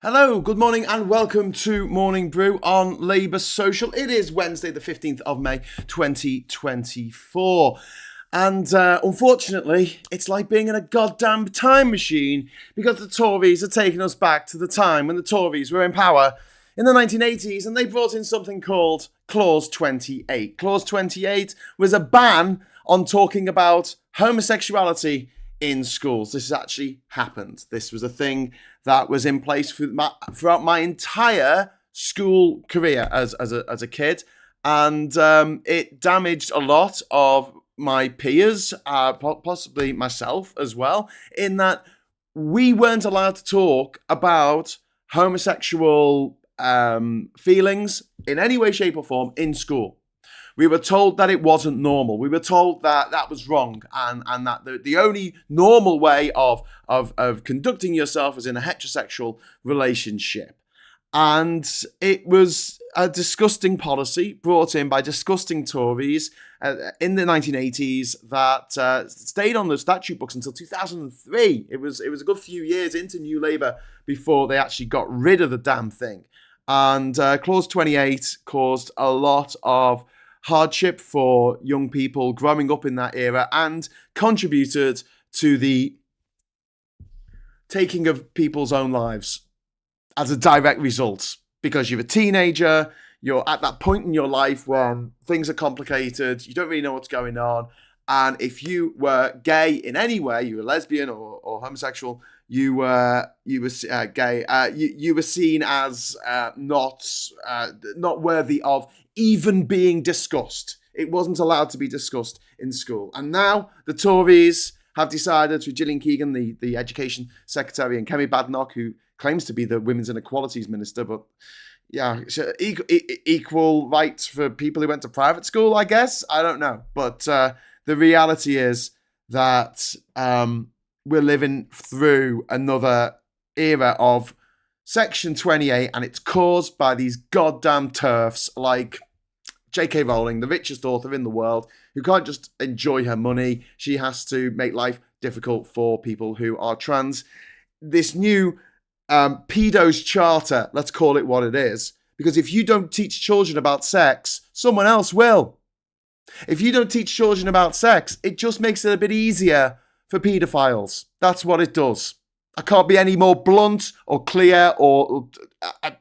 Hello, good morning and welcome to Morning Brew on Labour Social. It is Wednesday the 15th of May 2024 and unfortunately it's like being in a goddamn time machine because the Tories are taking us back to the time when the Tories were in power in the 1980s and they brought in something called Clause 28. Clause 28 was a ban on talking about homosexuality in schools. This has actually happened. This was a thing that was in place throughout my entire school career as a kid, and it damaged a lot of my peers, possibly myself as well, in that we weren't allowed to talk about homosexual feelings in any way, shape, or form in school. We were told that it wasn't normal. We were told that that was wrong, and that the only normal way of conducting yourself was in a heterosexual relationship. And it was a disgusting policy brought in by disgusting Tories in the 1980s that stayed on the statute books until 2003. It was a good few years into New Labour before they actually got rid of the damn thing. And Clause 28 caused a lot of hardship for young people growing up in that era and contributed to the taking of people's own lives as a direct result. Because you're a teenager, you're at that point in your life when things are complicated, you don't really know what's going on, and if you were gay in any way, you were lesbian or homosexual, you were gay, you were seen as not worthy of even being discussed. It wasn't allowed to be discussed in school. And now the Tories have decided, through Gillian Keegan, the Education Secretary, and Kemi Badenoch, who claims to be the Women's Inequalities Minister, but yeah, equal rights for people who went to private school, I guess. I don't know. But the reality is that we're living through another era of Section 28, and it's caused by these goddamn TERFs like J.K. Rowling, the richest author in the world, who can't just enjoy her money. She has to make life difficult for people who are trans. This new pedo's charter, let's call it what it is, because if you don't teach children about sex, someone else will. If you don't teach children about sex, it just makes it a bit easier for paedophiles. That's what it does. I can't be any more blunt or clear.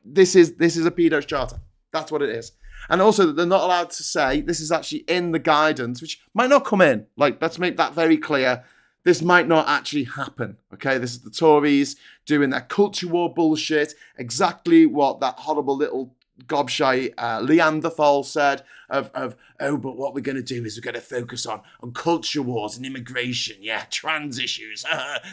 This is a pedo's charter. That's what it is. And also, they're not allowed to say, this is actually in the guidance, which might not come in. Like, let's make that very clear. This might not actually happen. Okay, this is the Tories doing their culture war bullshit. Exactly what that horrible little gobshite Leanderthal said but what we're going to do is we're going to focus on culture wars and immigration, trans issues.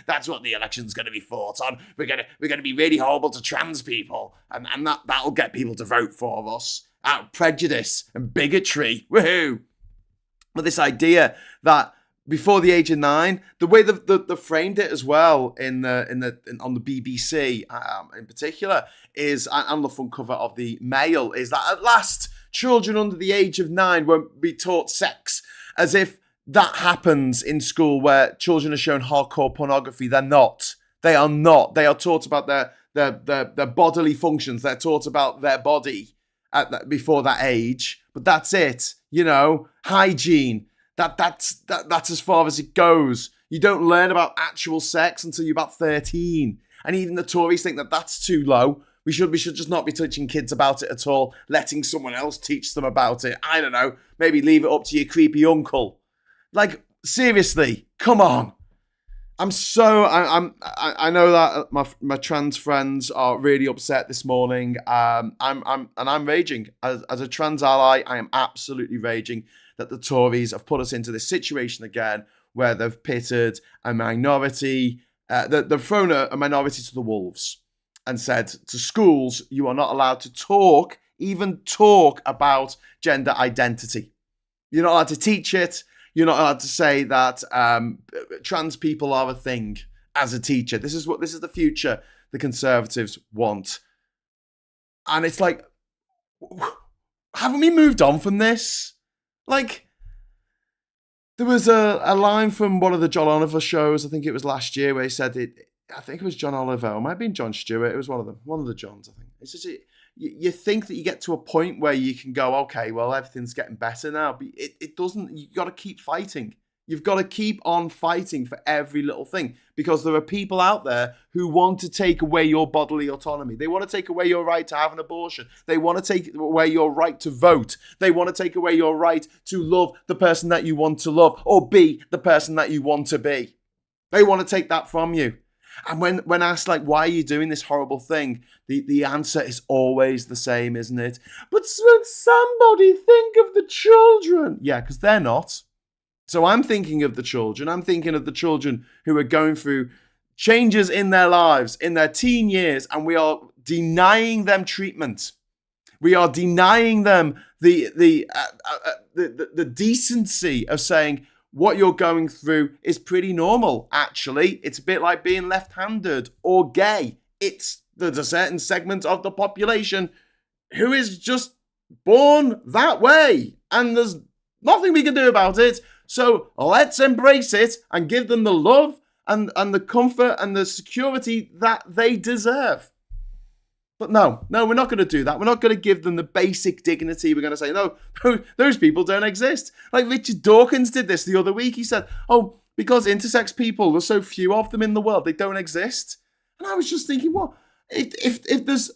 That's what the election's going to be fought on. We're going to be really horrible to trans people, and that'll get people to vote for us out of prejudice and bigotry. Woohoo! But this idea that before the age of 9, the way they framed it as well on the BBC in particular is, on the front cover of the Mail, is that at last children under the age of 9 won't be taught sex, as if that happens in school where children are shown hardcore pornography. They're not. They are not. They are taught about their bodily functions. They're taught about their body before that age. But that's it. Hygiene. That's as far as it goes. You don't learn about actual sex until you're about 13. And even the Tories think that that's too low. We should just not be teaching kids about it at all, letting someone else teach them about it. I don't know. Maybe leave it up to your creepy uncle. Like, seriously, come on. I know that my trans friends are really upset this morning. I'm raging. As a trans ally, I am absolutely raging that the Tories have put us into this situation again, where they've pitted a minority, they've thrown a minority to the wolves and said to schools, you are not allowed to even talk about gender identity. You're not allowed to teach it. You're not allowed to say that trans people are a thing as a teacher. This is the future the Conservatives want. And it's like, haven't we moved on from this? Like, there was a line from one of the John Oliver shows, I think it was last year, where he said I think it was John Oliver, or it might have been John Stewart. It was one of them, one of the Johns, I think. It's just you think that you get to a point where you can go, okay, well, everything's getting better now, but it doesn't. You got to keep fighting. You've got to keep on fighting for every little thing, because there are people out there who want to take away your bodily autonomy. They want to take away your right to have an abortion. They want to take away your right to vote. They want to take away your right to love the person that you want to love, or be the person that you want to be. They want to take that from you. And when asked, like, why are you doing this horrible thing? The answer is always the same, isn't it? But would somebody think of the children? Yeah, because they're not. So I'm thinking of the children. I'm thinking of the children who are going through changes in their lives, in their teen years, and we are denying them treatment. We are denying them the decency of saying, what you're going through is pretty normal, actually. It's a bit like being left-handed or gay. There's a certain segment of the population who is just born that way, and there's nothing we can do about it. So let's embrace it and give them the love and the comfort and the security that they deserve. But no, we're not going to do that. We're not going to give them the basic dignity. We're going to say, no, those people don't exist. Like Richard Dawkins did this the other week. He said, oh, because intersex people, there's so few of them in the world, they don't exist. And I was just thinking, what? If there's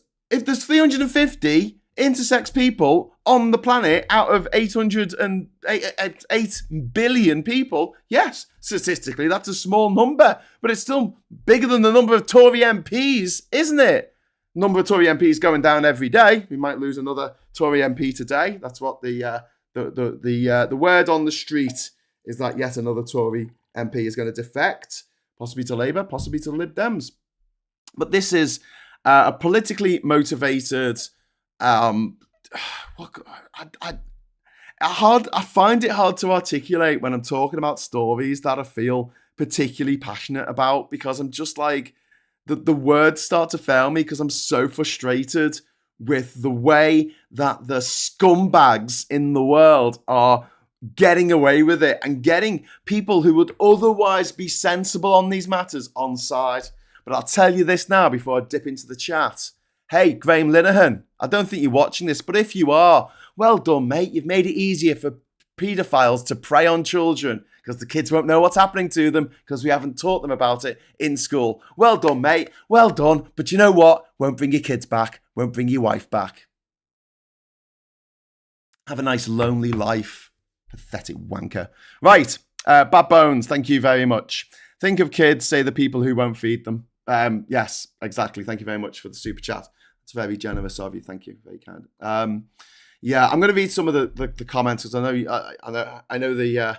350 intersex people on the planet out of 808 billion people, yes, statistically, that's a small number, but it's still bigger than the number of Tory MPs, isn't it? Number of Tory MPs going down every day. We might lose another Tory MP today. That's what the word on the street is, that yet another Tory MP is going to defect, possibly to Labour, possibly to Lib Dems. But this is a politically motivated. I find it hard to articulate when I'm talking about stories that I feel particularly passionate about, because I'm just like, the words start to fail me because I'm so frustrated with the way that the scumbags in the world are getting away with it and getting people who would otherwise be sensible on these matters on side. But I'll tell you this now before I dip into the chat. Hey, Graham Linehan, I don't think you're watching this, but if you are, well done, mate. You've made it easier for paedophiles to prey on children, because the kids won't know what's happening to them because we haven't taught them about it in school. Well done, mate. Well done. But you know what? Won't bring your kids back. Won't bring your wife back. Have a nice lonely life. Pathetic wanker. Right. Bad Bones, thank you very much. Think of kids, say the people who won't feed them. Yes, exactly. Thank you very much for the super chat. It's very generous of you. Thank you. Very kind. Yeah, I'm going to read some of the comments, because I know the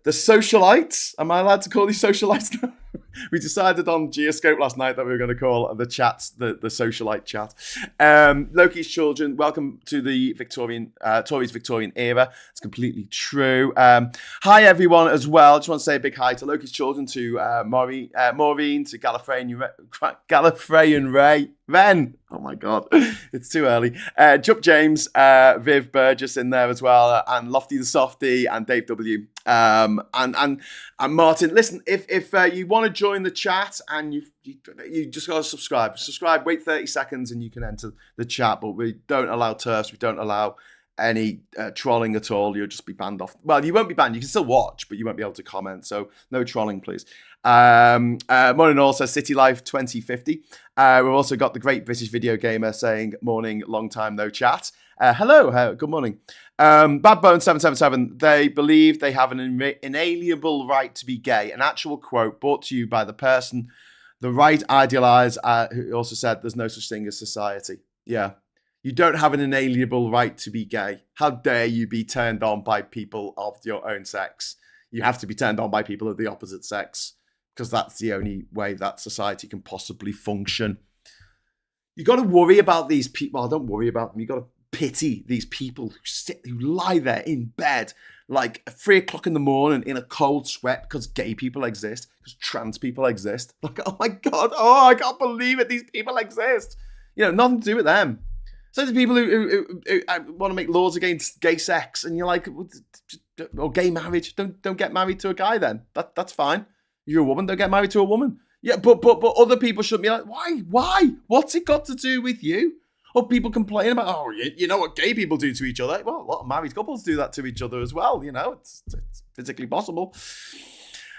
socialites. Am I allowed to call these socialites now? We decided on Geoscope last night that we were going to call the chats the socialite chat. Loki's children, welcome to the Tory's Victorian era. It's completely true. Hi everyone as well. Just want to say a big hi to Loki's children, to Maureen, to Gallifrey and Ren. Oh my God, it's too early. Jup James, Viv Burgess in there as well, and Lofty the Softy, and Dave W. And Martin. Listen, if you want to join the chat, and you just got to subscribe, wait 30 seconds and you can enter the chat. But we don't allow TERFs, we don't allow any trolling at all. You'll just be banned off. Well, you won't be banned, you can still watch, but you won't be able to comment, so no trolling, please. Morning all says City Life 2050. We've also got the great British video gamer saying morning, long time no chat. Hello, good morning. Bad Bone 777. They believe they have an inalienable right to be gay. An actual quote brought to you by the person the right idealize, who also said there's no such thing as society. Yeah. You don't have an inalienable right to be gay. How dare you be turned on by people of your own sex? You have to be turned on by people of the opposite sex, because that's the only way that society can possibly function. You got to worry about these people. Well, don't worry about them. You got to pity these people who lie there in bed like at 3 o'clock in the morning in a cold sweat because gay people exist, because trans people exist. Like, oh my God, I can't believe it. These people exist. You know, nothing to do with them. So the people who want to make laws against gay sex, and you're like, or gay marriage. Don't get married to a guy then. That's fine. You're a woman, don't get married to a woman. Yeah, but other people should be like, why? What's it got to do with you? Or people complain about, oh, you know what gay people do to each other? Well, a lot of married couples do that to each other as well. You know, it's physically possible.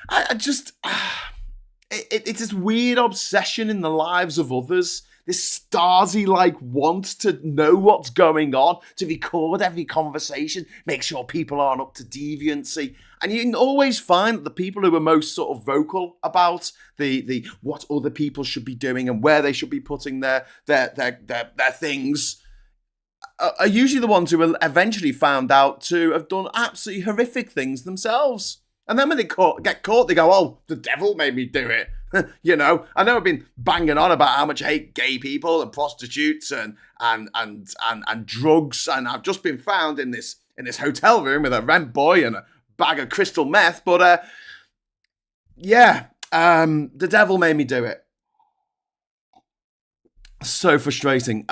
I just, it's this weird obsession in the lives of others. This Stasi-like want to know what's going on, to record every conversation, make sure people aren't up to deviancy. And you can always find that the people who are most sort of vocal about the what other people should be doing and where they should be putting their things are usually the ones who are eventually found out to have done absolutely horrific things themselves. And then when they get caught, they go, oh, the devil made me do it. You know, I know I've been banging on about how much I hate gay people and prostitutes and drugs, and I've just been found in this hotel room with a rent boy and a bag of crystal meth. But the devil made me do it. So frustrating.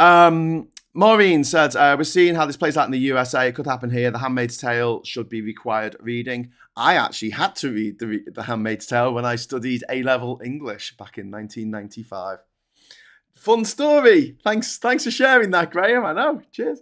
Maureen said, we're seeing how this plays out in the USA. It could happen here. The Handmaid's Tale should be required reading. I actually had to read The Handmaid's Tale when I studied A-level English back in 1995. Fun story. Thanks for sharing that, Graham. I know. Cheers.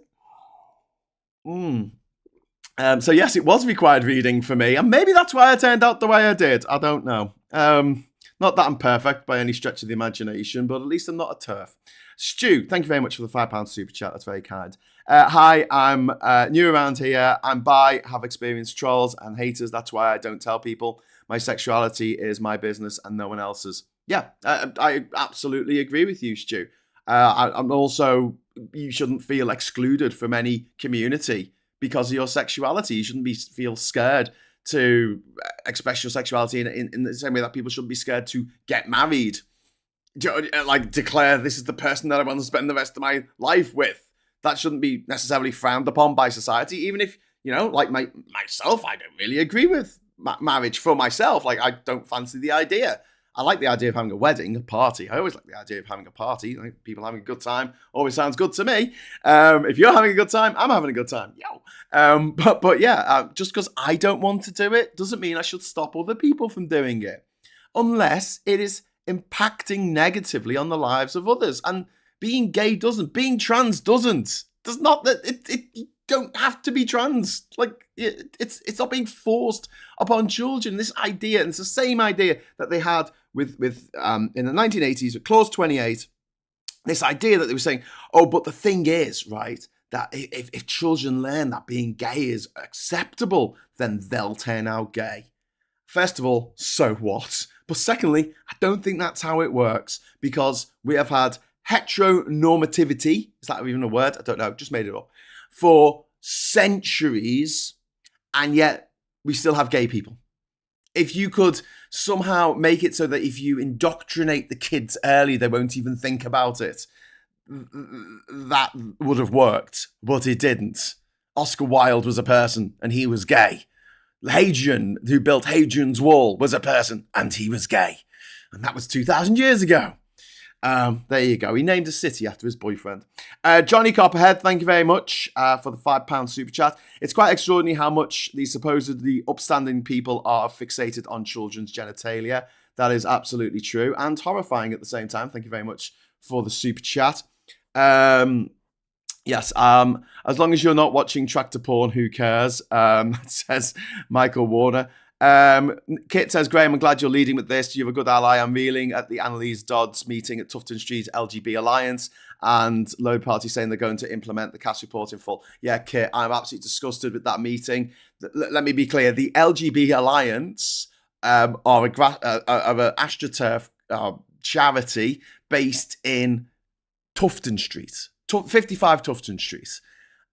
So yes, it was required reading for me. And maybe that's why I turned out the way I did. I don't know. Not that I'm perfect by any stretch of the imagination, but at least I'm not a TERF. Stu, thank you very much for the £5 super chat. That's very kind. Hi, I'm new around here. I'm bi, have experienced trolls and haters. That's why I don't tell people. My sexuality is my business and no one else's. Yeah, I absolutely agree with you, Stu. I'm also, you shouldn't feel excluded from any community because of your sexuality. You shouldn't feel scared to express your sexuality in the same way that people shouldn't be scared to get married. Like declare this is the person that I want to spend the rest of my life with. That shouldn't be necessarily frowned upon by society, even if, you know, like myself, I don't really agree with marriage for myself. Like, I don't fancy the idea. I like the idea of having a wedding, a party. I always like the idea of having a party. Like, people having a good time always sounds good to me. If you're having a good time, I'm having a good time. Yo. But yeah, just because I don't want to do it doesn't mean I should stop other people from doing it. Unless it is impacting negatively on the lives of others. And being gay doesn't. Being trans doesn't. Does not. You don't have to be trans. Like, it's not being forced upon children. This idea, and it's the same idea that they had with in the 1980s with Clause 28. This idea that they were saying, oh, but the thing is, right, that if children learn that being gay is acceptable, then they'll turn out gay. First of all, so what? But secondly, I don't think that's how it works, because we have had heteronormativity, is that even a word? I don't know, just made it up, for centuries, and yet we still have gay people. If you could somehow make it so that if you indoctrinate the kids early, they won't even think about it, that would have worked, but it didn't. Oscar Wilde was a person, and he was gay. Hadrian, who built Hadrian's Wall, was a person, and he was gay. And that was 2,000 years ago. There you go. He named a city after his boyfriend. Johnny Copperhead, thank you very much for the £5 super chat. It's quite extraordinary how much these supposedly upstanding people are fixated on children's genitalia. That is absolutely true, and horrifying at the same time. Thank you very much for the super chat. Yes, as long as you're not watching tractor porn, who cares? Says Michael Warner. Kit says, Graham, I'm glad you're leading with this. You're a good ally. I'm reeling at the Annalise Dodds meeting at Tufton Street LGB Alliance, and Labour Party saying they're going to implement the CAS report in full. Yeah, Kit, I'm absolutely disgusted with that meeting. Let me be clear. The LGB Alliance are an AstroTurf charity based in Tufton Street. 55 Tufton Street,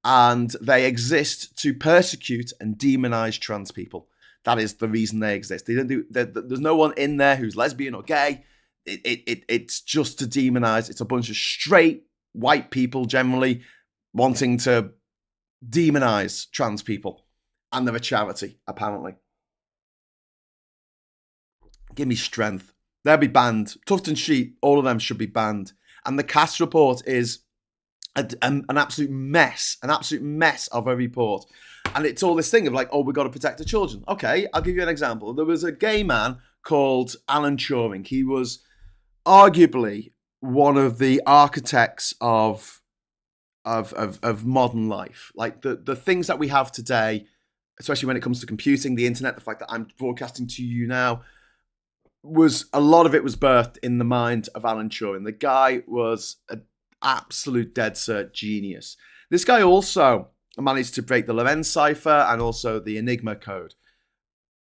and they exist to persecute and demonize trans people. That is the reason they exist. They don't do. There's no one in there who's lesbian or gay. It's just to demonize. It's a bunch of straight white people generally wanting to demonize trans people, and they're a charity apparently. Give me strength. They'll be banned. Tufton Street, all of them should be banned. And the CAS report is an absolute mess of a report. And it's all this thing of like, oh, we've got to protect the children. Okay, I'll give you an example. There was a gay man called Alan Turing. He was arguably one of the architects of modern life. Like the things that we have today, especially when it comes to computing, the internet, the fact that I'm broadcasting to you now, was a lot of it was birthed in the mind of Alan Turing. The guy was an absolute dead cert genius. This guy also managed to break the Lorenz cipher and also the Enigma code.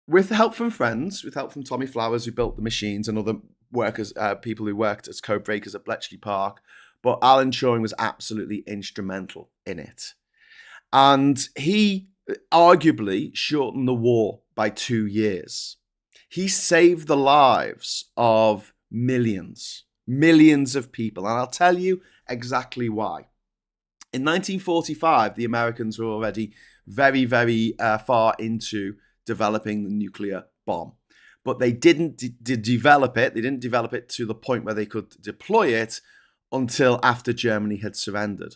With help from friends, with help from Tommy Flowers, who built the machines, and other workers, people who worked as code breakers at Bletchley Park. But Alan Turing was absolutely instrumental in it. And he arguably shortened the war by 2 years. He saved the lives of millions of people. And I'll tell you exactly why. In 1945, the Americans were already very, very far into developing the nuclear bomb. But they didn't develop it. They didn't develop it to the point where they could deploy it until after Germany had surrendered.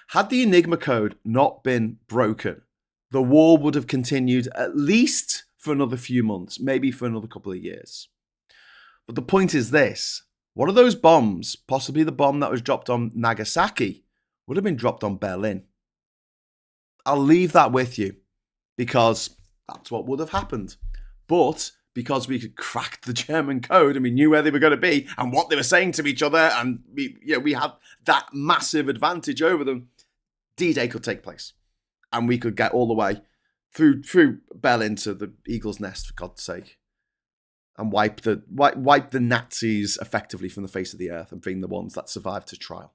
Had the Enigma code not been broken, the war would have continued at least for another few months, maybe for another couple of years. But the point is this: one of those bombs, possibly the bomb that was dropped on Nagasaki, would have been dropped on Berlin. I'll leave that with you because that's what would have happened. But because we could crack the German code and we knew where they were going to be and what they were saying to each other, and we had that massive advantage over them, D-Day could take place. And we could get all the way through Berlin to the Eagle's Nest, for God's sake, and wipe the Nazis effectively from the face of the earth and bring the ones that survived to trial,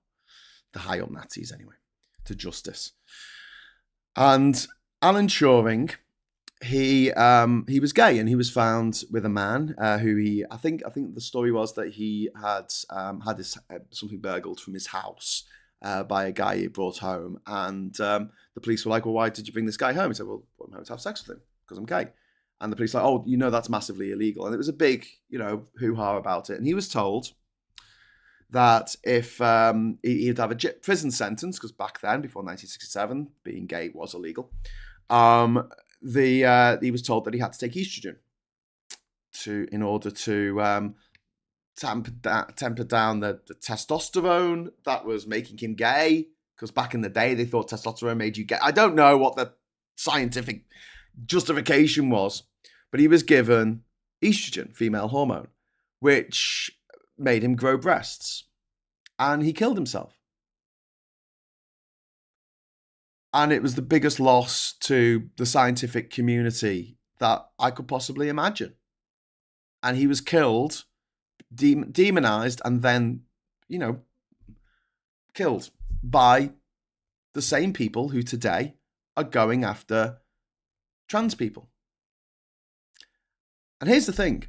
the high up Nazis anyway, to justice. And Alan Turing, he was gay, and he was found with a man who I think the story was that he had something burgled from his house by a guy he brought home, and the police were like, well, why did you bring this guy home? He said, well, I'm home to have sex with him because I'm gay. And the police were like, oh, that's massively illegal. And it was a big, hoo-ha about it. And he was told that if he'd have a prison sentence, because back then, before 1967, being gay was illegal, he was told that he had to take estrogen in order to temper down the testosterone that was making him gay. Because back in the day, they thought testosterone made you gay. I don't know what the scientific justification was, but he was given estrogen, female hormone, which made him grow breasts. And he killed himself. And it was the biggest loss to the scientific community that I could possibly imagine. And he was killed, demonized, and then, killed by the same people who today are going after trans people. And here's the thing.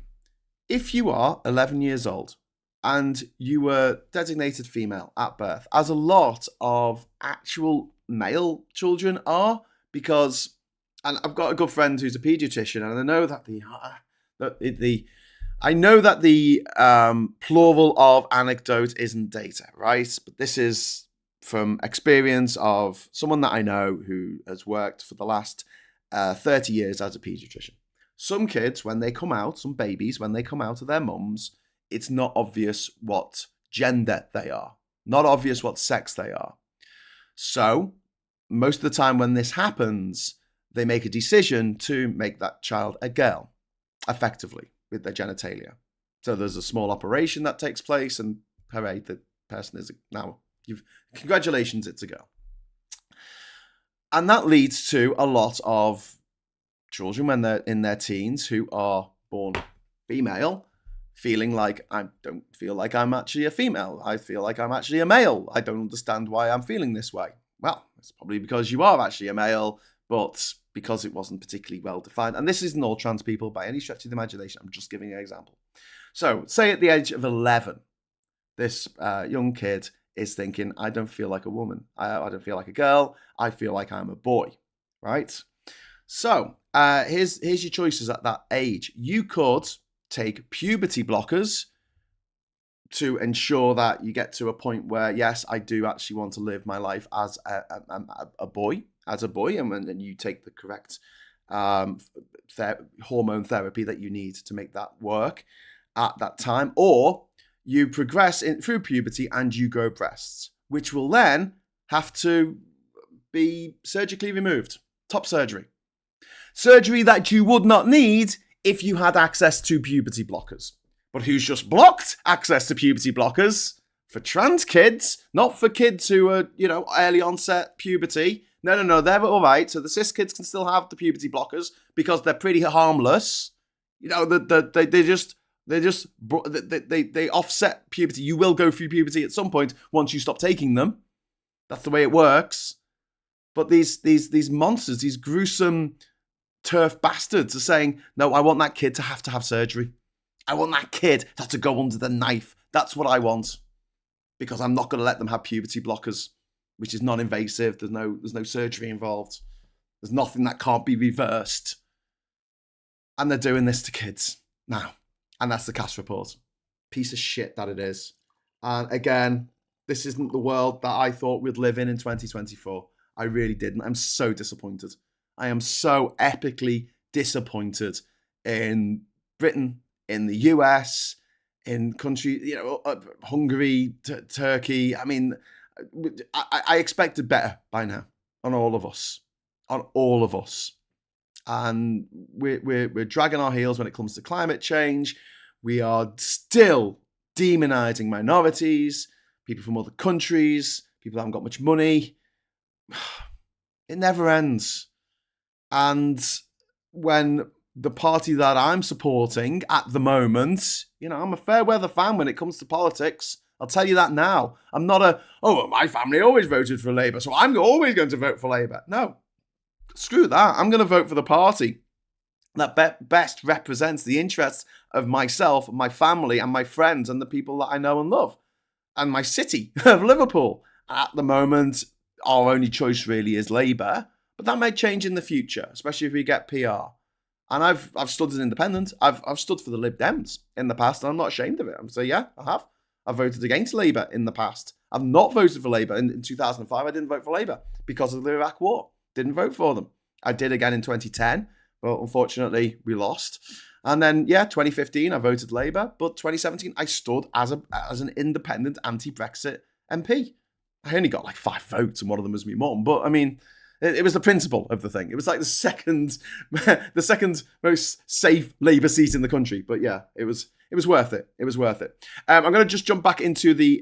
If you are 11 years old and you were designated female at birth, as a lot of actual male children are, because, and I've got a good friend who's a pediatrician, and I know that the plural of anecdote isn't data, right? But this is from experience of someone that I know who has worked for the last 30 years as a pediatrician. Some kids, when they come out, some babies, when they come out of their mums, it's not obvious what gender they are, not obvious what sex they are. So most of the time when this happens, they make a decision to make that child a girl, effectively, with their genitalia. So there's a small operation that takes place, and hooray, the person is now, congratulations, it's a girl. And that leads to a lot of children when they're in their teens who are born female, feeling like, I don't feel like I'm actually a female. I feel like I'm actually a male. I don't understand why I'm feeling this way. Well, it's probably because you are actually a male, but because it wasn't particularly well defined. And this isn't all trans people by any stretch of the imagination. I'm just giving an example. So say at the age of 11, this young kid is thinking, I don't feel like a woman. I don't feel like a girl. I feel like I'm a boy, right? So here's your choices at that age. You could take puberty blockers to ensure that you get to a point where, yes, I do actually want to live my life as a boy, and then you take the correct um, hormone therapy that you need to make that work at that time, or you progress through puberty and you grow breasts, which will then have to be surgically removed. Top surgery. Surgery that you would not need if you had access to puberty blockers. But who's just blocked access to puberty blockers? For trans kids, not for kids who are, early onset puberty. No, they're all right. So the cis kids can still have the puberty blockers because they're pretty harmless. They offset puberty. You will go through puberty at some point once you stop taking them. That's the way it works. But these monsters, these gruesome TERF bastards are saying, no, I want that kid to have surgery. I want that kid to have to go under the knife. That's what I want. Because I'm not going to let them have puberty blockers, which is non-invasive. There's no surgery involved. There's nothing that can't be reversed. And they're doing this to kids now. And that's the cast report. Piece of shit that it is. And again, this isn't the world that I thought we'd live in 2024. I really didn't. I'm so disappointed. I am so epically disappointed in Britain, in the US, in countries, Hungary, Turkey. I mean, I expected better by now on all of us. And we're dragging our heels when it comes to climate change. We are still demonizing minorities, people from other countries, people that haven't got much money. It never ends. And when the party that I'm supporting at the moment, I'm a fair weather fan when it comes to politics. I'll tell you that now. I'm not my family always voted for Labour, so I'm always going to vote for Labour. No, screw that. I'm going to vote for the party that best represents the interests of myself, my family, and my friends, and the people that I know and love, and my city of Liverpool. At the moment, our only choice really is Labour, but that may change in the future, especially if we get PR. And I've stood as an independent. I've stood for the Lib Dems in the past, and I'm not ashamed of it. I'm saying, yeah, I have. I've voted against Labour in the past. I've not voted for Labour. In 2005, I didn't vote for Labour because of the Iraq War. Didn't vote for them. I did again in 2010, but unfortunately, we lost. And then, 2015, I voted Labour, but 2017, I stood as an independent anti-Brexit MP. I only got like 5 votes, and one of them was my mum. But I mean, it was the principle of the thing. It was like the second most safe Labour seat in the country. But yeah, it was worth it. It was worth it. I'm going to just jump back into the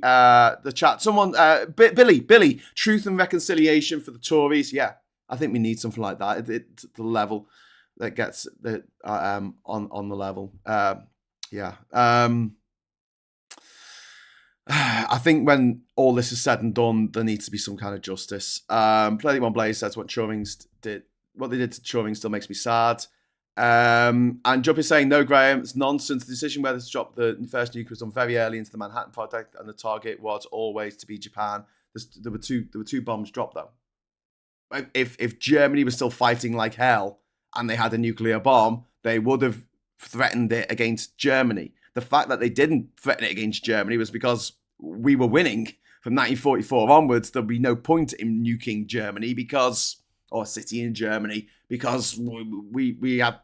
chat. Someone, Billy, truth and reconciliation for the Tories. Yeah, I think we need something like that. The level that gets on the level. I think when all this is said and done, there needs to be some kind of justice. Plenty One Blaze says what they did to Turing still makes me sad. And Jupp is saying, no, Graham, it's nonsense. The decision whether to drop the first nuke was done very early into the Manhattan Project, and the target was always to be Japan. There were two bombs dropped, though. If Germany was still fighting like hell and they had a nuclear bomb, they would have threatened it against Germany. The fact that they didn't threaten it against Germany was because we were winning from 1944 onwards. There'd be no point in nuking Germany or a city in Germany because we had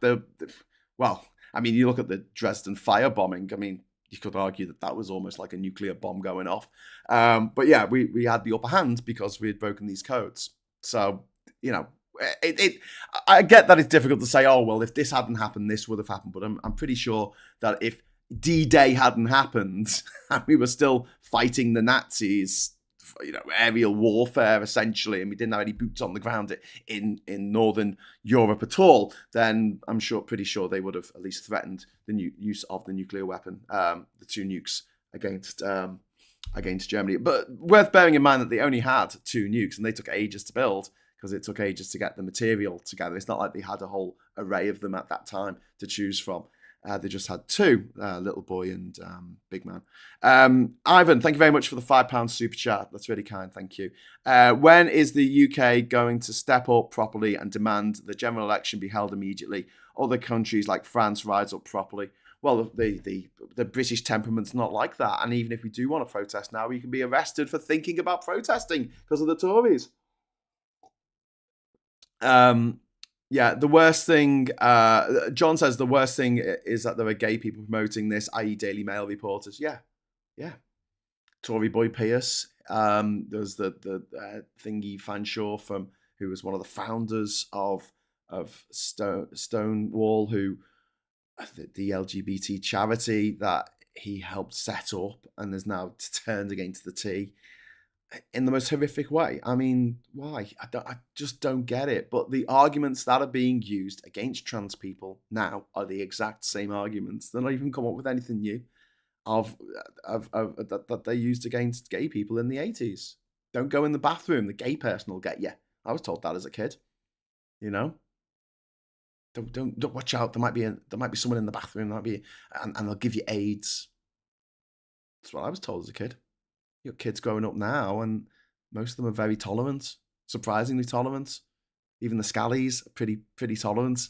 you look at the Dresden firebombing. I mean, you could argue that was almost like a nuclear bomb going off. But yeah, we had the upper hand because we had broken these codes. So, I get that it's difficult to say, oh, well, if this hadn't happened, this would have happened. But I'm pretty sure that if D-Day hadn't happened and we were still fighting the Nazis, aerial warfare essentially, and we didn't have any boots on the ground in Northern Europe at all, then I'm pretty sure they would have at least threatened the use of the nuclear weapon, the 2 nukes against Germany. But worth bearing in mind that they only had 2 nukes and they took ages to build because it took ages to get the material together. It's not like they had a whole array of them at that time to choose from. They just had 2, Little Boy and Big Man. Ivan, thank you very much for the £5 super chat. That's really kind. Thank you. When is the UK going to step up properly and demand the general election be held immediately? Other countries like France rise up properly. Well, the British temperament's not like that. And even if we do want to protest now, we can be arrested for thinking about protesting because of the Tories. Yeah, the worst thing, John says the worst thing is that there are gay people promoting this, i.e. Daily Mail reporters. Yeah, yeah. Tory boy Pierce. There's the thingy Fanshawe from who was one of the founders of Stonewall, who the LGBT charity that he helped set up and is now turned against the T in the most horrific way. I mean, why? I just don't get it. But the arguments that are being used against trans people now are the exact same arguments. They're not even come up with anything new of that they used against gay people in the 80s. Don't go in the bathroom. The gay person will get you. I was told that as a kid. You know, don't watch out. There might be someone in the bathroom. There might be, and they'll give you AIDS. That's what I was told as a kid. Your kids growing up now, and most of them are very tolerant, surprisingly tolerant. Even the Scallies are pretty tolerant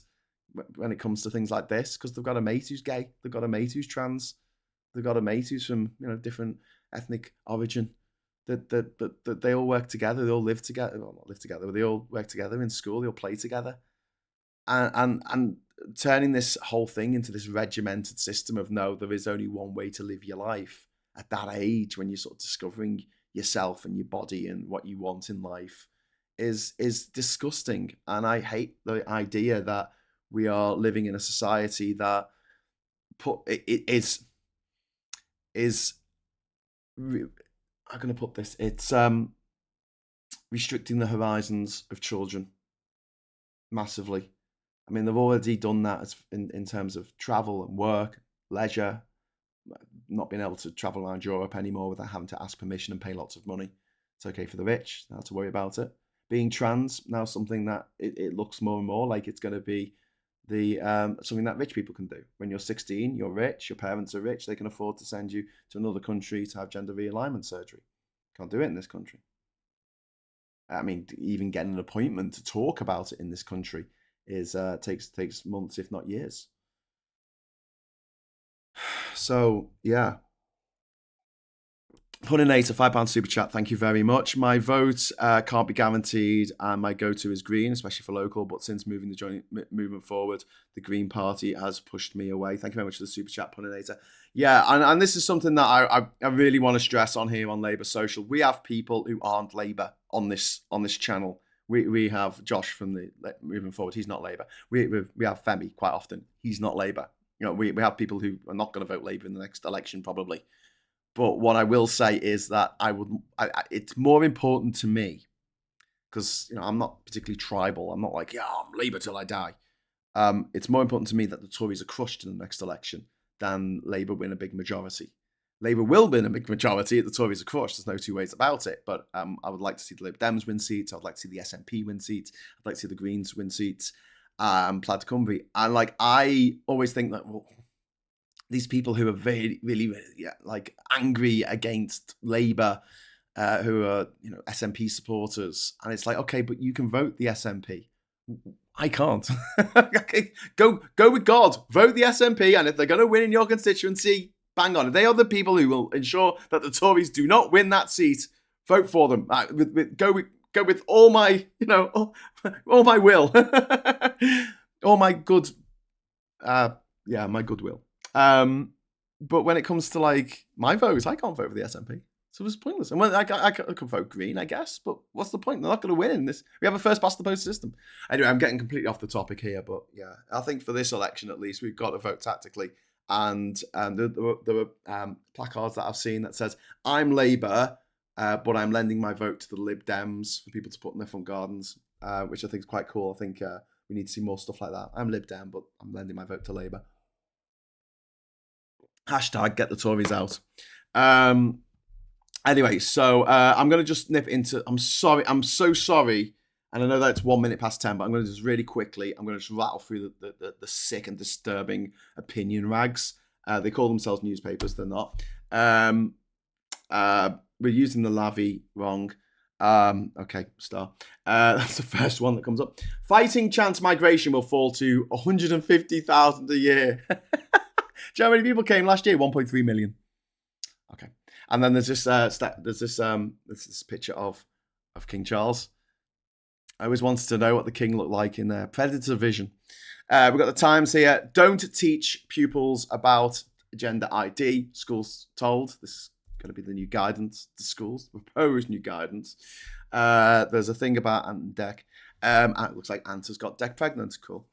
when it comes to things like this, because they've got a mate who's gay, they've got a mate who's trans, they've got a mate who's from different ethnic origin. That they all work together, they all live together. Well, not live together, but they all work together in school. They all play together, and turning this whole thing into this regimented system of no, there is only one way to live your life at that age when you're sort of discovering yourself and your body and what you want in life is disgusting. And I hate the idea that we are living in a society that is I'm going to put this. It's restricting the horizons of children massively. I mean, they've already done that in terms of travel and work, leisure, not being able to travel around Europe anymore without having to ask permission and pay lots of money. It's okay for the rich, not to worry about it. Being trans, now something that it looks more and more like it's going to be the something that rich people can do. When you're 16, you're rich, your parents are rich, they can afford to send you to another country to have gender realignment surgery. Can't do it in this country. I mean, even getting an appointment to talk about it in this country is takes months, if not years. So yeah, Puninator, £5 super chat. Thank you very much. My vote can't be guaranteed, and my go-to is Green, especially for local. But since moving the joint movement forward, the Green Party has pushed me away. Thank you very much for the super chat, Puninator. Yeah, and this is something that I really want to stress on here on Labour Social. We have people who aren't Labour on this channel. We have Josh from the Moving Forward. He's not Labour. We have Femi quite often. He's not Labour. We have people who are not going to vote Labour in the next election probably. But what I will say is that it's more important to me because I'm not particularly tribal. I'm not like, yeah, I'm Labour till I die. It's more important to me that the Tories are crushed in the next election than Labour win a big majority. Labour will win a big majority if the Tories are crushed. There's no two ways about it. But I would like to see the Lib Dems win seats. I'd like to see the SNP win seats. I'd like to see the Greens win seats. Plaid Cymru. And I always think that, well, these people who are really, really, angry against Labour, who are SNP supporters, and it's like, okay, but you can vote the SNP. I can't. Okay, go with God. Vote the SNP, and if they're going to win in your constituency, bang on. If they are the people who will ensure that the Tories do not win that seat, vote for them. Go with all my, all my will, all my good, my goodwill. But when it comes to my vote, I can't vote for the SNP. So it's pointless. And I could vote Green, I guess, but what's the point? They're not going to win in this. We have a first past the post system. Anyway, I'm getting completely off the topic here, but yeah, I think for this election at least, we've got to vote tactically. And there were placards that I've seen that says, I'm Labour, but I'm lending my vote to the Lib Dems for people to put in their front gardens, which I think is quite cool. I think we need to see more stuff like that. I'm Lib Dem, but I'm lending my vote to Labour. Hashtag get the Tories out. Anyway, so I'm going to just nip into... I'm so sorry. And I know that it's 1 minute past 10, but I'm going to just really quickly, I'm going to just rattle through the sick and disturbing opinion rags. They call themselves newspapers. They're not. We're using the Lavi wrong. Okay, star. That's the first one that comes up. Fighting chance migration will fall to 150,000 a year. Do you know how many people came last year? 1.3 million. Okay. And then there's this picture of King Charles. I always wanted to know what the king looked like in Predator Vision. We've got the Times here. Don't teach pupils about gender ID. Schools told. This is going to be the new guidance to schools. Proposed new guidance. There's a thing about Ant and Dec. It looks like Ant has got Dec pregnant. Cool.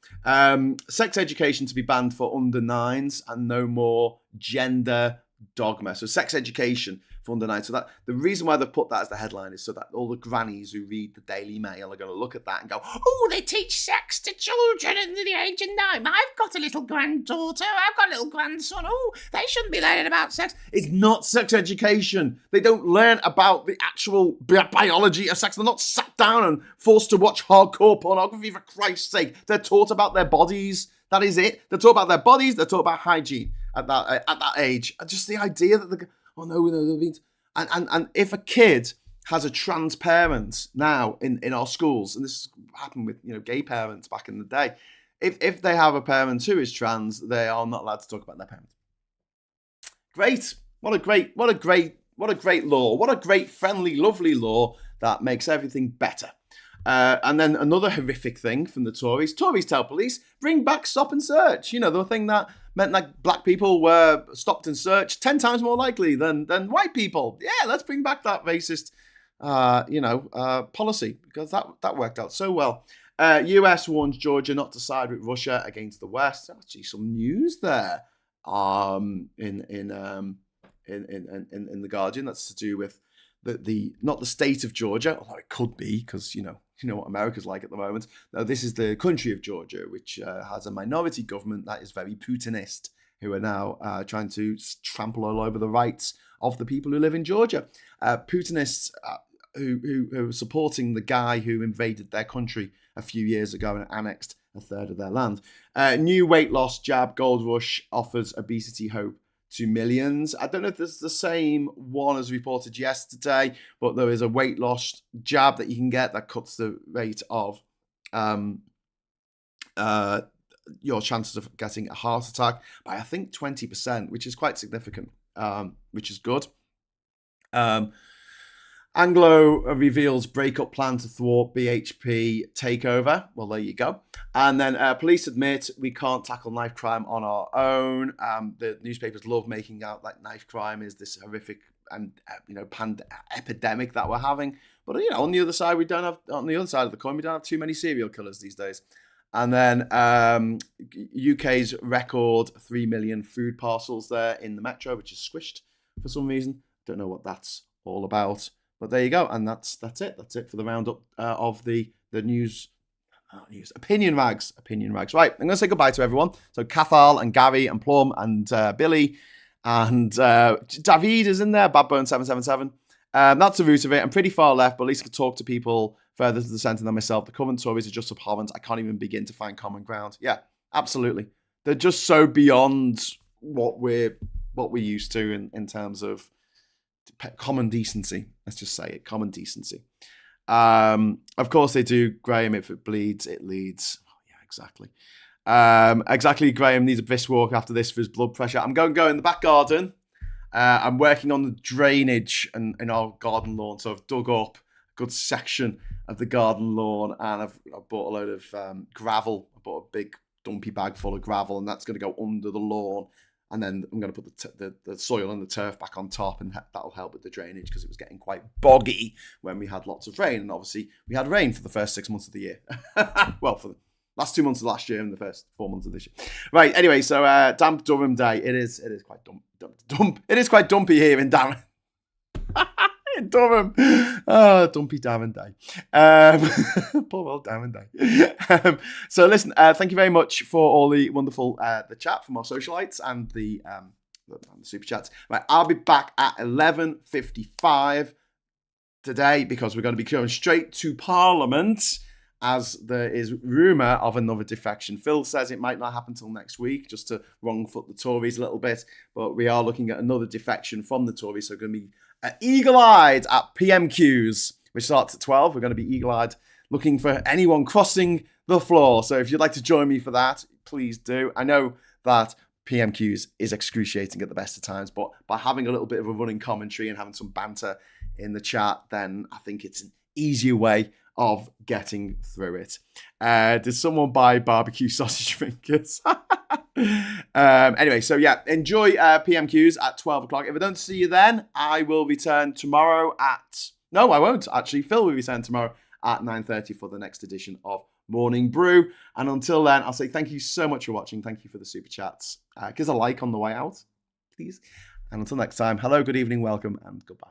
Sex education to be banned for under 9s and no more gender dogma. So sex education for under 9. So that the reason why they've put that as the headline is so that all the grannies who read the Daily Mail are going to look at that and go, oh, they teach sex to children under the age of 9. I've got a little granddaughter. I've got a little grandson. Oh, they shouldn't be learning about sex. It's not sex education. They don't learn about the actual biology of sex. They're not sat down and forced to watch hardcore pornography, for Christ's sake. They're taught about their bodies. That is it. They're taught about their bodies. They're taught about hygiene at that age. And just the idea that and if a kid has a trans parent now in our schools, and this happened with gay parents back in the day, if they have a parent who is trans, they are not allowed to talk about their parent. Great. What a great law. What a great, friendly, lovely law that makes everything better. And then another horrific thing from the Tories. Tories tell police, bring back stop and search. The thing that meant that black people were stopped and searched 10 times more likely than white people. Yeah, let's bring back that racist, policy, because that worked out so well. US warns Georgia not to side with Russia against the West. Actually, some news there. In the Guardian, that's to do with the not the state of Georgia, although it could be, because you know what America's like at the moment. No, this is the country of Georgia, which has a minority government that is very Putinist, who are now trying to trample all over the rights of the people who live in Georgia. Putinists who are supporting the guy who invaded their country a few years ago and annexed a third of their land. New weight loss jab, Gold Rush offers obesity hope to millions. I don't know if this is the same one as reported yesterday, but there is a weight loss jab that you can get that cuts the rate of your chances of getting a heart attack by, I think, 20%, which is quite significant, which is good. Anglo reveals breakup plan to thwart BHP takeover. Well, there you go. And then police admit we can't tackle knife crime on our own. The newspapers love making out like knife crime is this horrific and epidemic that we're having. But on the other side, of the coin, we don't have too many serial killers these days. And then UK's record 3 million food parcels there in the metro, which is squished for some reason. Don't know what that's all about. But there you go, and that's it. That's it for the roundup of the news. Opinion rags. Right, I'm going to say goodbye to everyone. So Cathal and Gary and Plum and Billy and David is in there. Badbone777. That's the root of it. I'm pretty far left, but at least I can talk to people further to the centre than myself. The current Tories are just abhorrent. I can't even begin to find common ground. Yeah, absolutely. They're just so beyond what we're used to in terms of common decency. Let's just say it, common decency. Of course they do, Graham. If it bleeds, it leads. Oh, yeah, exactly. Exactly. Graham needs a brisk walk after this for his blood pressure. I'm going to go in the back garden. I'm working on the drainage in our garden lawn, so I've dug up a good section of the garden lawn, and I've bought a load of gravel. I bought a big dumpy bag full of gravel, and that's going to go under the lawn. And then I'm going to put the soil and the turf back on top, and that'll help with the drainage because it was getting quite boggy when we had lots of rain. And obviously, we had rain for the first 6 months of the year. Well, for the last 2 months of last year and the first 4 months of this year. Right. Anyway, so damp Durham day. It is quite dump. It is quite dumpy here in Durham. In Durham. Oh, dumpy Darren day. Poor old Darren day. So listen, thank you very much for all the wonderful the chat from our socialites and the super chats. Right, I'll be back at 11:55 today because we're going to be going straight to Parliament as there is rumour of another defection. Phil says it might not happen till next week, just to wrong foot the Tories a little bit, but we are looking at another defection from the Tories, so we're going to be eagle-eyed at PMQs, which starts at 12. We're going to be eagle-eyed looking for anyone crossing the floor. So if you'd like to join me for that, please do. I know that PMQs is excruciating at the best of times, but by having a little bit of a running commentary and having some banter in the chat, then I think it's an easier way of getting through it. Did someone buy barbecue sausage fingers? Anyway, so yeah, enjoy PMQs at 12 o'clock. If I don't see you then, I will return tomorrow at... No, I won't, actually. Phil will return tomorrow at 9:30 for the next edition of Morning Brew. And until then, I'll say thank you so much for watching. Thank you for the super chats. Give us a like on the way out, please. And until next time, hello, good evening, welcome, and goodbye.